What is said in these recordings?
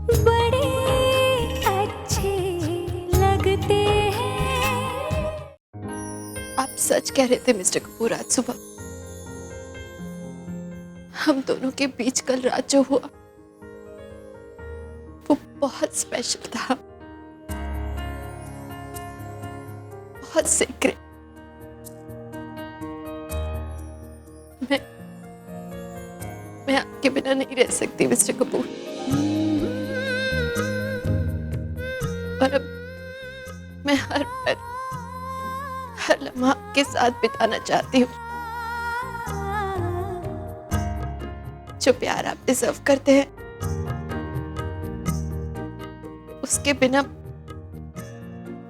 बड़े अच्छे लगते हैं। आप सच कह रहे थे मिस्टर कपूर। आज सुबह हम दोनों के बीच कल रात जो हुआ वो बहुत स्पेशल था, बहुत सीक्रेट। मैं आपके बिना नहीं रह सकती मिस्टर कपूर। और अब मैं हर पल हर लम्हा आपके साथ बिताना चाहती हूँ। जो प्यार आप डिजर्व करते हैं उसके बिना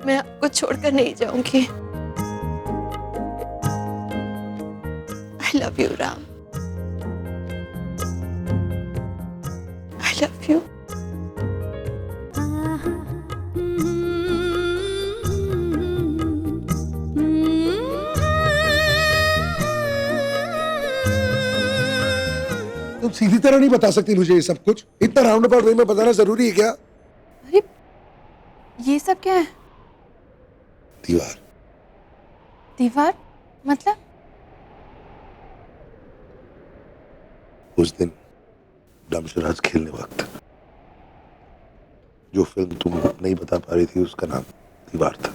मैं आपको छोड़कर नहीं जाऊंगी। I love you Ram, I love you. तुम सीधी तरह नहीं बता सकती मुझे ये सब कुछ? इतना राउंड अबाउट वे में बताना जरूरी है क्या? अरे ये सब क्या है? दीवार। दीवार मतलब? उस दिन डमशराज खेलने वक्त जो फिल्म तुम नहीं बता पा रही थी उसका नाम दीवार था।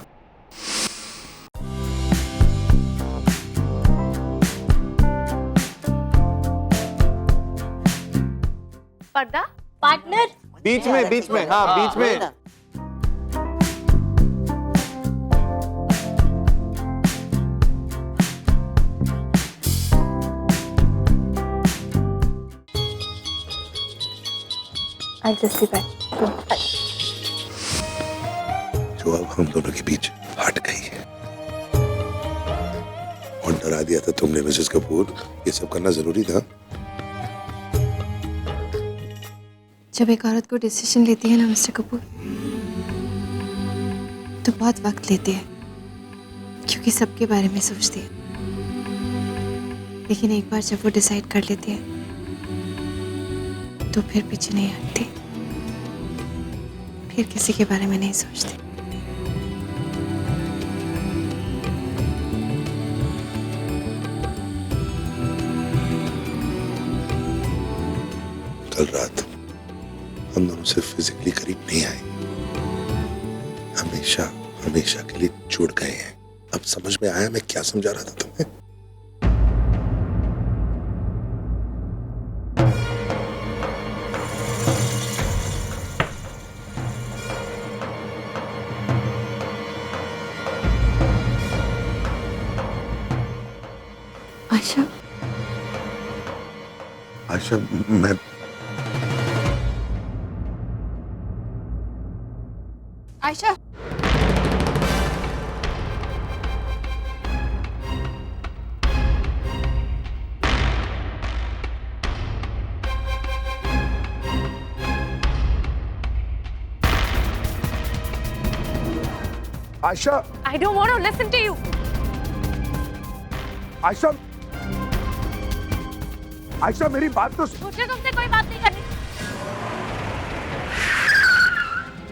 पर्दा पार्टनर बीच में हाँ बीच में। I'll just be back. जो अब हम दोनों के बीच हट गई है और डरा दिया था तुमने मिसेस कपूर। ये सब करना जरूरी था। जब एक औरत को डिसीजन लेती है ना मिस्टर कपूर, तो बहुत वक्त लेती है क्योंकि सबके बारे में सोचती है। लेकिन एक बार जब वो डिसाइड कर लेती है तो फिर पीछे नहीं हटती, फिर किसी के बारे में नहीं सोचती। कल रात हम दोनों सिर्फ फिजिकली करीब नहीं आए, हमेशा हमेशा के लिए जुड़ गए हैं। अब समझ में आया मैं क्या समझा रहा था तुम्हें? आशा, आशा, मैं आयशा, आशा, I don't want to listen to you. आशा, आशा मेरी बात तो मुझे तुमसे कोई बात नहीं करनी।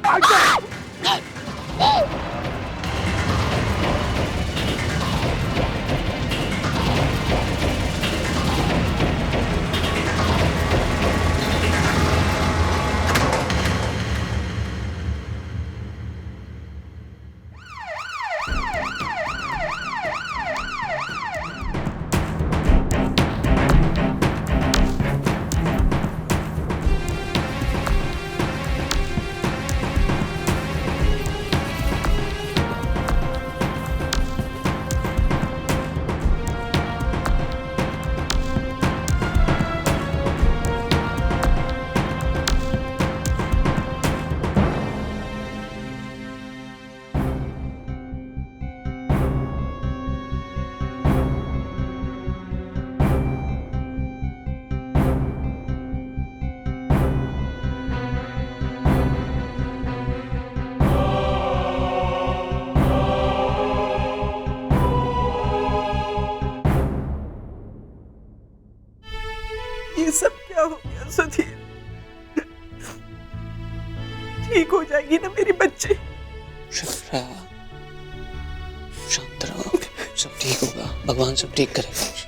आशा! ये सब क्या हो गया सुधीर? ठीक हो जाएगी ना मेरी बच्ची। शिप्रा, शांत रहो, सब ठीक होगा, भगवान सब ठीक करेगा।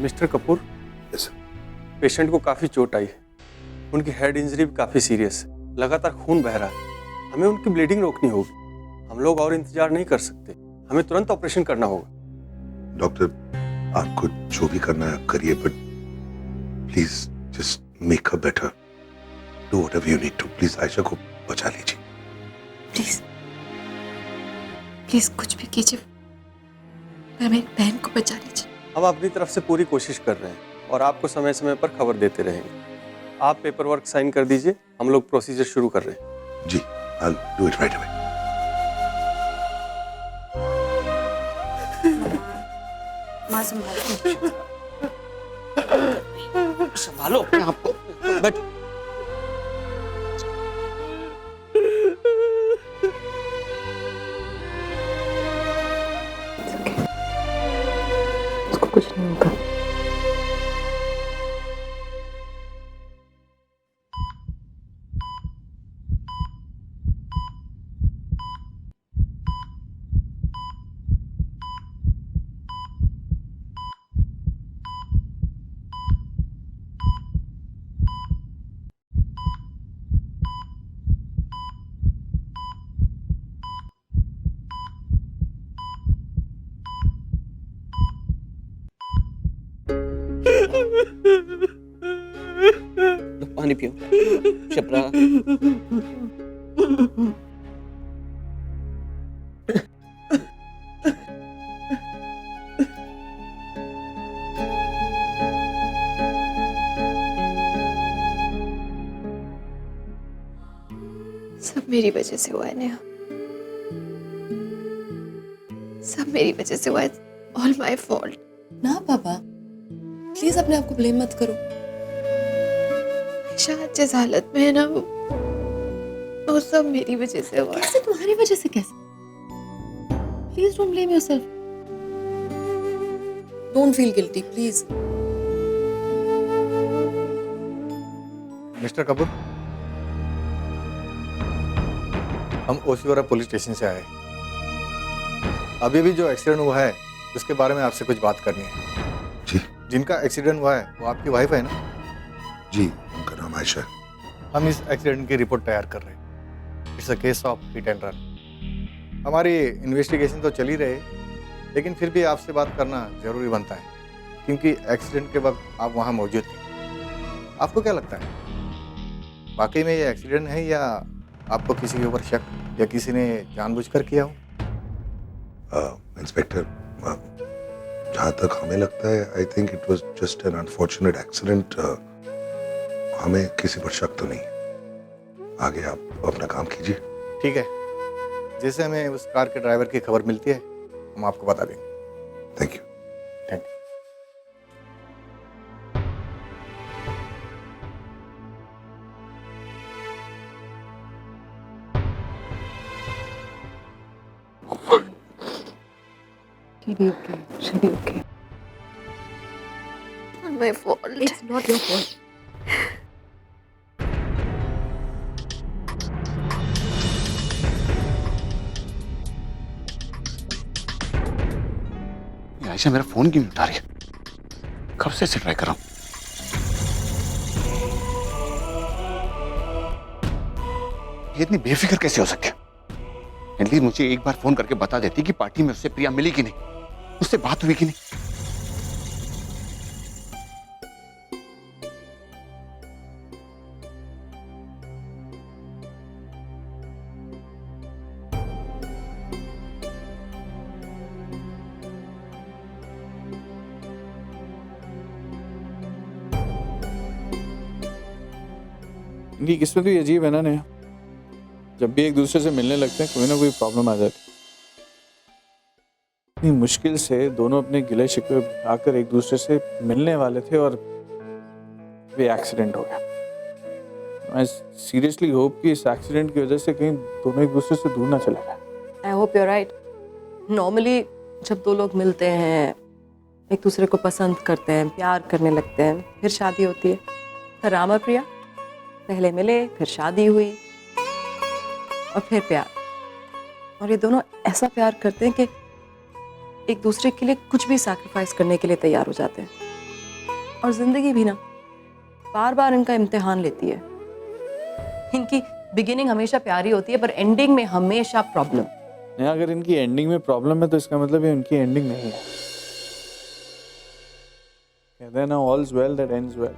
Mister Kapoor, Yes, sir. Patient को काफी चोट आई है, उनकी हेड इंजरी भी काफी सीरियस है, लगातार खून बह रहा है, हमें उनकी ब्लीडिंग रोकनी होगी। हम लोग और इंतजार नहीं कर सकते, हमें तुरंत ऑपरेशन करना होगा। डॉक्टर, आपको जो भी करना है आप करिए, but please just make her better, do whatever you need to. Please Ayesha को बचा लीजिए। प्लीज प्लीज कुछ भी कीजिए, पर मेरी बहन को बचा लीजिए। हम अपनी तरफ से पूरी कोशिश कर रहे हैं और आपको समय समय पर खबर देते रहेंगे। आप पेपर वर्क साइन कर दीजिए, हम लोग प्रोसीजर शुरू कर रहे हैं। जी, I'll do it right away. माँ संभालो। संभालो अपने आप को, बट उसको कुछ नहीं होगा। पानी पियो शिप्रा। सब मेरी वजह से हुआ है नेहा, सब मेरी वजह से हुआ है। All my fault. ना पापा, प्लीज अपने आप को ब्लेम मत करो। शायद जिस हालत में है ना, वो सब मेरी वजह से हुआ है। कैसे तुम्हारी वजह से? कैसे? Please don't blame yourself, don't feel guilty please. Mister Kapoor, हम ओशीवारा पुलिस स्टेशन से आए। अभी भी जो एक्सीडेंट हुआ है उसके बारे में आपसे कुछ बात करनी है। जी जिनका एक्सीडेंट हुआ है वो आपकी वाइफ है ना? जी, उनका नाम आयशा है। हम इस एक्सीडेंट की रिपोर्ट तैयार कर रहे हैं। It's a case of hit and run. हमारी इन्वेस्टिगेशन तो चल ही रहे, लेकिन फिर भी आपसे बात करना जरूरी बनता है, क्योंकि एक्सीडेंट के वक्त आप वहाँ मौजूद थे। आपको क्या लगता है, वाकई में ये एक्सीडेंट है या आपको किसी के ऊपर शक या किसी ने जानबूझकर किया हो? इंस्पेक्टर, जहाँ तक हमें लगता है, I think it was just an unfortunate accident. हमें किसी पर शक तो नहीं है। आगे आप अपना काम कीजिए। ठीक है, जैसे हमें उस कार के ड्राइवर की खबर मिलती है हम आपको बता देंगे। Thank you. Thank you. She'll be okay. She'll be okay. All my fault. It's not your fault. Ayesha मेरा फोन क्यों नहीं उठा रही है? कब से ट्राई कर रहा हूं। ये इतनी बेफिक्र कैसे हो सकती है? एटलीस्ट मुझे एक बार फोन करके बता देती कि पार्टी में उससे प्रिया मिली कि नहीं, उससे बात हुई कि नहीं। इनकी किस्मत भी अजीब है ना नेहा, जब भी एक दूसरे से मिलने लगते हैं कोई ना कोई प्रॉब्लम आ जाती है। इतनी मुश्किल से दोनों अपने गिले शिकवे आकर एक दूसरे से मिलने वाले थे और वे एक्सीडेंट हो गया। आई सीरियसली होप कि इस एक्सीडेंट की वजह से कहीं दोनों एक दूसरे से दूर ना चले गए। I hope you're right. Normally जब दो लोग मिलते हैं एक दूसरे को पसंद करते हैं, प्यार करने लगते हैं, फिर शादी होती है। फिर राम और प्रिया पहले मिले, फिर शादी हुई और फिर प्यार। और ये दोनों ऐसा प्यार करते हैं कि एक दूसरे के लिए कुछ भी सैक्रिफाइस करने के लिए तैयार हो जाते हैं। और जिंदगी भी ना बार बार इनका इम्तिहान लेती है। इनकी बिगिनिंग हमेशा प्यारी होती है, पर एंडिंग में हमेशा प्रॉब्लम। नहीं, अगर इनकी एंडिंग में प्रॉब्लम है तो इसका मतलब ये उनकी एंडिंग नहीं है। कहते हैं ना, ऑल्स वेल दैट एंड्स वेल।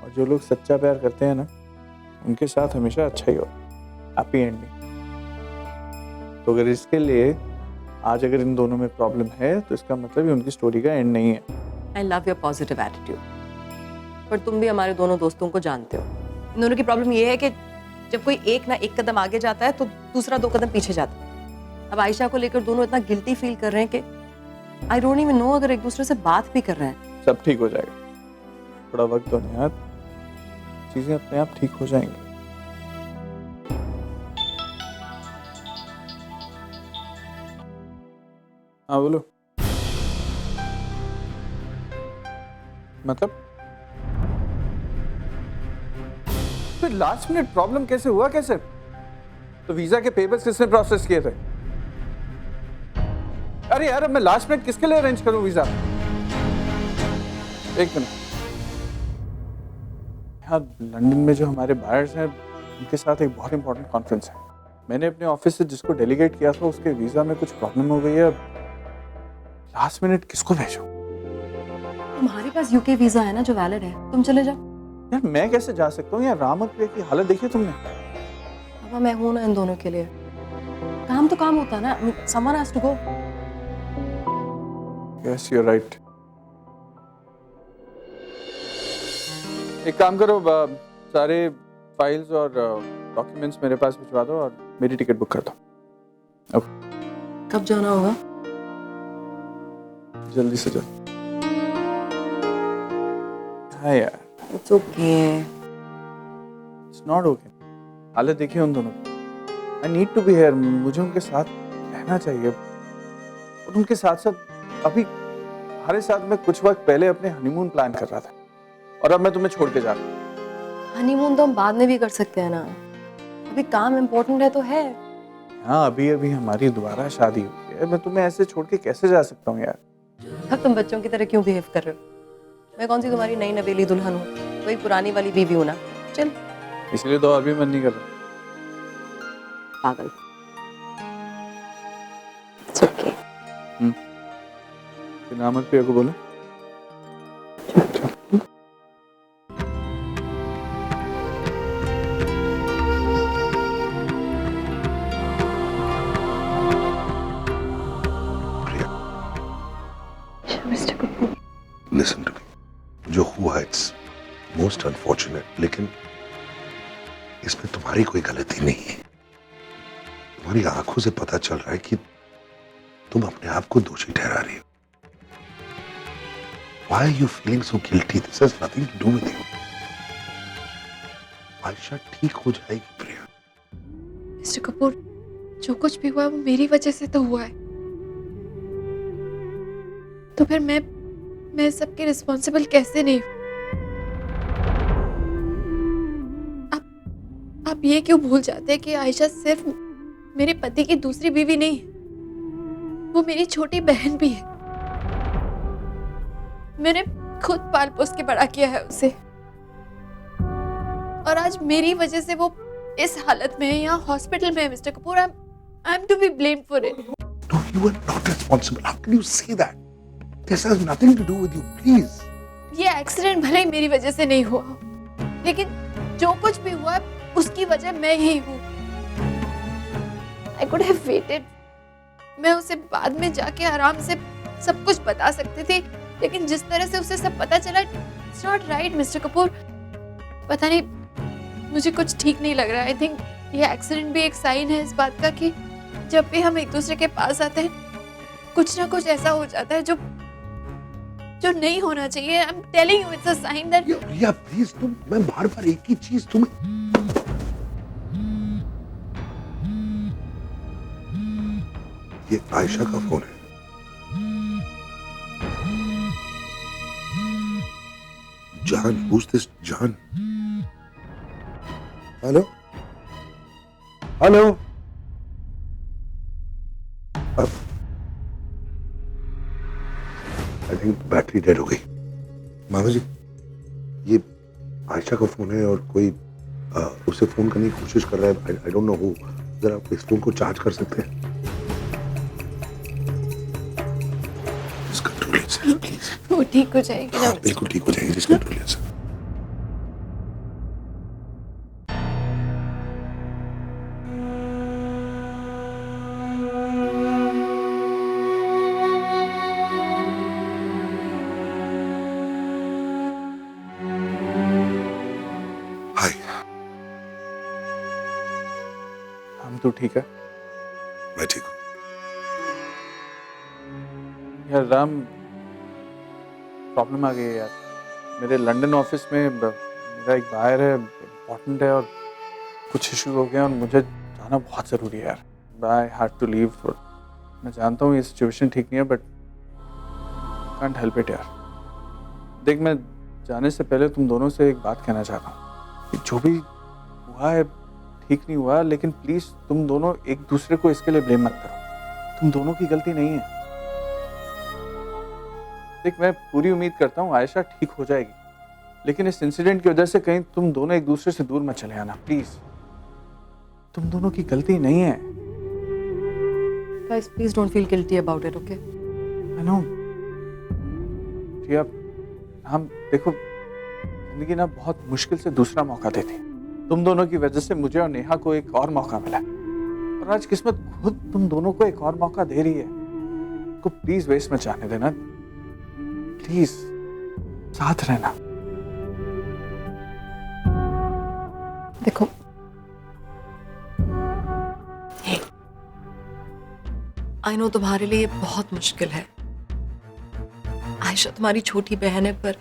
और जो लोग सच्चा प्यार करते हैं ना, उनके साथ हमेशा अच्छा ही हो, हैप्पी एंडिंग। तो अगर इसके लिए आज अगर इन दोनों में प्रॉब्लम है तो इसका मतलब ये उनकी स्टोरी का एंड नहीं है। I love your positive attitude, पर तुम भी हमारे दोनों दोस्तों को जानते हो। इन दोनों की प्रॉब्लम ये है कि जब कोई एक ना एक कदम आगे जाता है तो दूसरा 2 कदम पीछे जाता है। अब आयशा को लेकर दोनों इतना गिल्टी फील कर रहे हैं कि आई डोंट इवन नो अगर एक दूसरे से बात भी कर रहे हैं। सब ठीक हो जाएगा, थोड़ा वक्त दो निहाद, चीजें अपने आप ठीक हो जाएंगी। हाँ बोलो। मतलब फिर लास्ट मिनट प्रॉब्लम कैसे हुआ? कैसे? तो वीजा के पेपर्स किसने प्रोसेस किए थे? अरे यार, अब मैं लास्ट मिनट किसके लिए अरेंज करूं वीजा? एक मिनट यार, लंदन में जो हमारे बायर्स हैं उनके साथ एक बहुत इंपॉर्टेंट कॉन्फ्रेंस है। मैंने अपने ऑफिस से जिसको डेलीगेट किया था उसके वीजा में कुछ प्रॉब्लम हो गई है। लास्ट मिनट किसको भेजूं? तुम्हारे पास यूके वीजा है ना जो वैलिड है, तुम चले जाओ। यार मैं कैसे जा सकता हूँ यार? राम और प्रिया की हालत देखी तुमने? अब मैं हूं ना इन दोनों के लिए। काम तो काम होता है ना, someone has to go. Yes, you are right. एक काम करो, सारे फाइल्स और डॉक्यूमेंट्स मेरे पास भिजवा दो और मेरी टिकट बुक कर दो। कब जाना होगा? जल्दी से जाओ। हाँ यार, it's okay. It's not okay. हालत देखिए उन दोनों की। I need to be here. मुझे उनके साथ रहना चाहिए। और उनके साथ साथ अभी हमारे साथ में कुछ वक्त पहले अपने हनीमून प्लान कर रहा था, और अब मैं तुम्हें छोड़ के जा रहा हूँ। हनीमून तो हम बाद में भी कर सकते हैं ना, अभी काम इम्पोर्टेंट है तो है। हाँ, अभी अभी हमारी दोबारा शादी हुई है। मैं तुम्हें ऐसे छोड़ के कैसे जा सकता हूँ यार? अब तुम बच्चों की तरह क्यों बिहेव कर रहे हो? मैं कौन सी तुम्हारी नई नवेली दुल्हन हूँ? वही पुरानी वाली बीवी हूँ ना। चल। इसलिए तो और भी मन नहीं कर रहा। पागल। It's okay. फिर अहमद प्रिया को बोलो। लिसन टू मी, जो हुआ इट्स मोस्ट अनफॉर्चुनेट, लेकिन इसमें तुम्हारी कोई गलती नहीं है। तुम्हारी आंखों से पता चल रहा है कि तुम अपने आप को दोषी ठहरा रही हो। Why are you feeling so guilty? This has nothing to do with you. Ayesha ठीक हो जाएगी प्रिया। मिस्टर कपूर, जो कुछ भी हुआ वो मेरी वजह से तो हुआ है, तो फिर मैं सबकी रिस्पॉन्सिबल कैसे नहीं? आप ये क्यों भूल जाते हैं कि आयशा सिर्फ मेरे पति की दूसरी बीवी नहीं है, वो मेरी छोटी बहन भी है। मैंने खुद पाल पोस के बड़ा किया है उसे, और आज मेरी वजह से वो इस हालत में है, यहाँ हॉस्पिटल में है। Mister Kapoor, I am to be blamed for it. No, you are not responsible. How can you say that? This has nothing to do with you. Please. ये एक्सीडेंट भले ही मेरी वजह से नहीं हुआ, लेकिन जो कुछ भी हुआ उसकी वजह मैं ही हूँ। I could have waited. मैं उसे बाद में जाके आराम से सब कुछ बता सकती थी, लेकिन जिस तरह से उसे सब पता चला, it's not right, mister Kapoor. पता नहीं, मुझे कुछ ठीक नहीं लग रहा। आई थिंक ये एक्सीडेंट भी एक साइन है इस बात का कि जब भी हम एक दूसरे के पास आते हैं, कुछ ना कुछ ऐसा हो जाता है जो नहीं होना चाहिए। I am telling you, it's a sign that. Priya please, तुम, मैं बार-बार एक ही चीज तुम्हें। ये आयशा का फोन है। Jahan, who's this Jahan? Hello? Hello? I think battery dead हो गई। मामा जी, ये आयशा का फोन है और कोई उसे फोन करने की कोशिश कर रहा है। I don't know who. जरा आप इस फोन को चार्ज कर सकते हैं? Just control yourself, please. वो ठीक हो जाएगी ना? हाँ, बिल्कुल ठीक हो जाएगी। Just control yourself. हाय, हम तो ठीक है मैं ठीक हूँ। यार राम, प्रॉब्लम आ गई है यार। मेरे लंदन ऑफिस में मेरा एक बायर है, इम्पोर्टेंट है, और कुछ इशू हो गए और मुझे जाना बहुत ज़रूरी है यार। I had to leave. मैं जानता हूँ ये सिचुएशन ठीक नहीं है, बट कांट हेल्प इट यार। देख, मैं जाने से पहले तुम दोनों से एक बात कहना चाहता हूँ कि जो भी हुआ है ठीक नहीं हुआ, लेकिन प्लीज़ तुम दोनों एक दूसरे को इसके लिए ब्लेम मत करो। तुम दोनों की गलती नहीं है। देख, मैं पूरी उम्मीद करता हूँ आयशा ठीक हो जाएगी, लेकिन इस इंसिडेंट की वजह से कहीं तुम दोनों एक दूसरे से दूर मत चले आना प्लीज। तुम दोनों की गलती नहीं है। Guys, please don't feel guilty about it, okay? I know. प्रिया, हम देखो, जिंदगी ना बहुत मुश्किल से दूसरा मौका देती है। तुम दोनों की वजह से मुझे और नेहा को एक और मौका मिला, और आज किस्मत खुद तुम दोनों को एक और मौका दे रही है। को प्लीज वेस्ट मत जाने देना, प्लीज साथ रहना। देखो, आई नो तुम्हारे लिए बहुत मुश्किल है। आयशा तुम्हारी छोटी बहन है, पर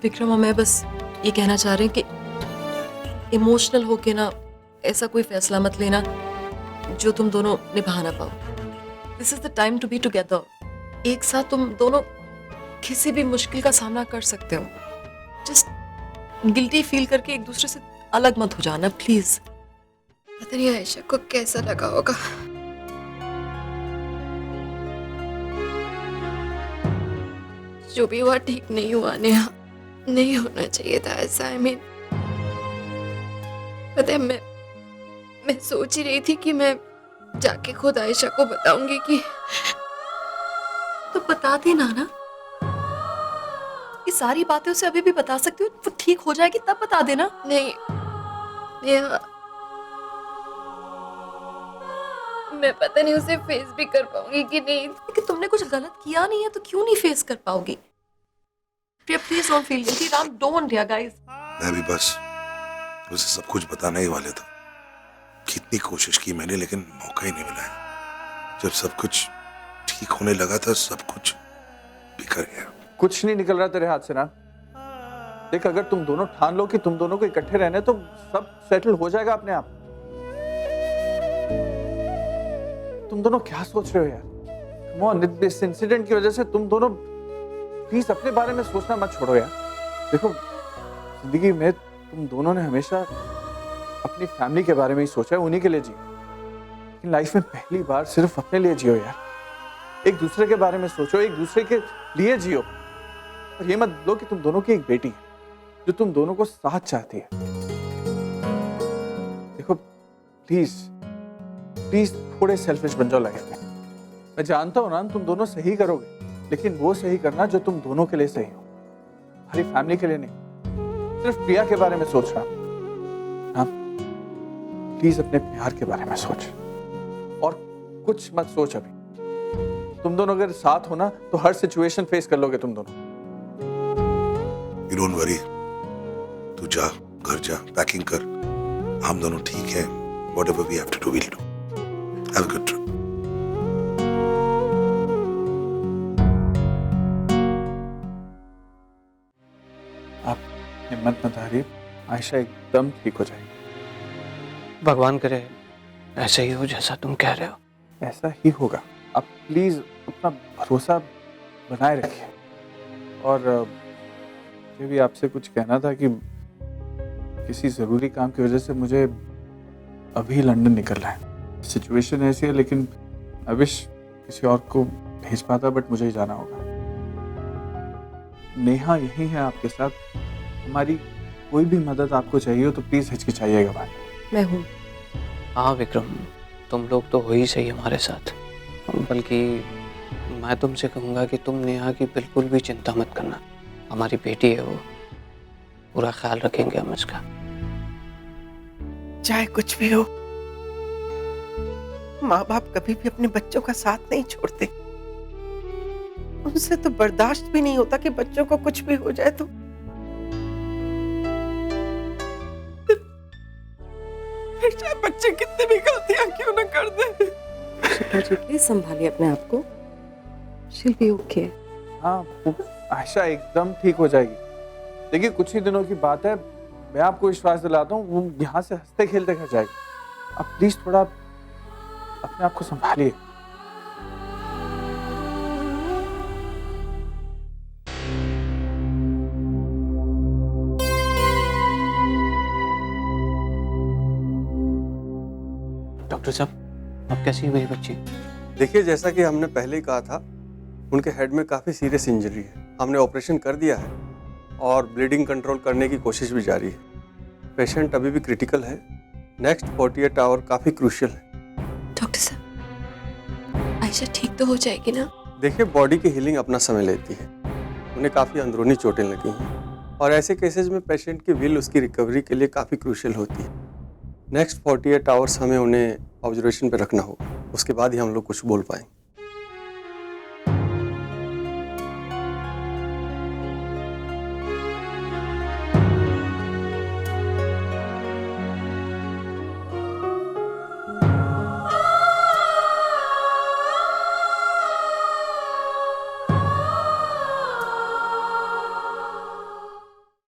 विक्रम और मैं बस ये कहना चाह रहे हैं कि इमोशनल होके ना ऐसा कोई फैसला मत लेना जो तुम दोनों निभा ना पाओ। This is the time to be together. एक साथ तुम दोनों किसी भी मुश्किल का सामना कर सकते हो। जस्ट गिल्टी फील करके एक दूसरे से अलग मत हो जाना प्लीज। पता नहीं आयशा को कैसा लगा होगा। जो भी हुआ ठीक नहीं हुआ नेहा, नहीं होना चाहिए था ऐसा। आई मीन, पता है, मैं सोच ही रही थी कि मैं जाके खुद आयशा को बताऊंगी कि तो बता देना ना, ये सारी बातें उसे अभी भी बता सकती हो। वो ठीक हो जाएगी तब बता देना। नहीं नेहा, मैं पता नहीं उसे फेस भी कर पाऊंगी कि नहीं। लेकिन तुमने कुछ गलत किया नहीं है तो क्यों नहीं फेस कर पाओगी? Priya, please don't feel guilty. Ram, don't या गाइस। मैं भी बस उसे सब कुछ बताने ही वाले था। कितनी कोशिश की मैंने, लेकिन मौका ही नहीं मिला है। जब सब कुछ ठीक होने लगा था, सब कुछ बिखर गया। कुछ नहीं निकल रहा तेरे हाथ से ना। देख, अगर तुम दोनों ठान लो कि तुम दोनों को इकट्ठे रहने, तो सब सेटल हो जाएगा अपने आप। तुम दोनों क्या सोच रहे हो यार? Come on, इस इंसिडेंट की वजह से तुम दोनों प्लीज अपने बारे में सोचना मत छोड़ो यार। देखो, जिंदगी में तुम दोनों ने हमेशा अपनी फैमिली के बारे में ही सोचा है, उन्हीं के लिए जियो। लेकिन लाइफ में पहली बार सिर्फ अपने लिए जियो यार। एक दूसरे के बारे में सोचो, एक दूसरे के लिए जियो। और ये मत लो कि तुम दोनों की एक बेटी है जो तुम दोनों को साथ चाहती है। देखो, प्लीज प्लीज थोड़े सेल्फिश बन जाओ लाइफ में। मैं जानता हूं ना तुम दोनों सही करोगे, लेकिन वो सही करना जो तुम दोनों के लिए सही हो, हमारी फैमिली के लिए नहीं। सिर्फ प्रिया के बारे में सोच रहा। हाँ, प्लीज अपने प्यार के बारे में सोच, और कुछ मत सोच अभी। तुम दोनों अगर साथ हो ना तो हर सिचुएशन फेस कर लोगे तुम दोनों। You don't worry, तू जा, घर जा, पैकिंग कर। हम दोनों ठीक हैं। Whatever we have to do, we'll do. Have a good trip. आप हिम्मत मत हारिए, आयशा एकदम ठीक हो जाएगी। भगवान करे ऐसा ही हो जैसा तुम कह रहे हो। ऐसा ही होगा। आप प्लीज अपना भरोसा बनाए रखिए, और मुझे भी आपसे कुछ कहना था कि किसी ज़रूरी काम की वजह से मुझे अभी लंदन निकलना है। सिचुएशन ऐसी है, लेकिन आई विश किसी और को भेज पाता, बट मुझे ही जाना होगा। नेहा यही है आपके साथ। हमारी कोई भी मदद आपको चाहिए हो तो प्लीज़ हिचकिचाइएगा भाई। मैं हूँ। हाँ विक्रम, तुम लोग तो हो ही सही हमारे साथ। बल्कि मैं तुमसे कहूँगा कि तुम नेहा की बिल्कुल भी चिंता मत करना। हमारी बेटी है, वो पूरा ख्याल रखेंगे हम इसका। चाहे कुछ भी हो, माँ बाप कभी भी अपने बच्चों का साथ नहीं छोड़ते। उनसे तो बर्दाश्त भी नहीं होता कि बच्चों को कुछ भी हो जाए तो। फिर चाहे बच्चे कितने भी गलतियां क्यों न कर दे। शिखा जी प्लीज संभालिए अपने आप को। She'll be okay. हाँ, वो आयशा एकदम ठीक हो जाएगी। देखिए कुछ ही दिनों की बात है, मैं आपको विश्वास दिलाता हूँ, वो यहाँ से हंसते खेलते घर जाएगी। आप प्लीज थोड़ा अपने आप को संभालिए। डॉक्टर साहब, अब कैसी है मेरी बच्ची? देखिए, जैसा कि हमने पहले ही कहा था, उनके हेड में काफ़ी सीरियस इंजरी है। हमने ऑपरेशन कर दिया है और ब्लीडिंग कंट्रोल करने की कोशिश भी जारी है। पेशेंट अभी भी क्रिटिकल है। नेक्स्ट 48 आवर काफ़ी क्रूशियल है। डॉक्टर साहब, आयशा ठीक तो हो जाएगी ना? देखिए, बॉडी की हीलिंग अपना समय लेती है। उन्हें काफ़ी अंदरूनी चोटें लगी हैं और ऐसे केसेस में पेशेंट की विल उसकी रिकवरी के लिए काफ़ी क्रूशियल होती है। नेक्स्ट 48 आवर्स हमें उन्हें ऑब्जर्वेशन पे रखना होगा, उसके बाद ही हम लोग कुछ बोल पाएंगे।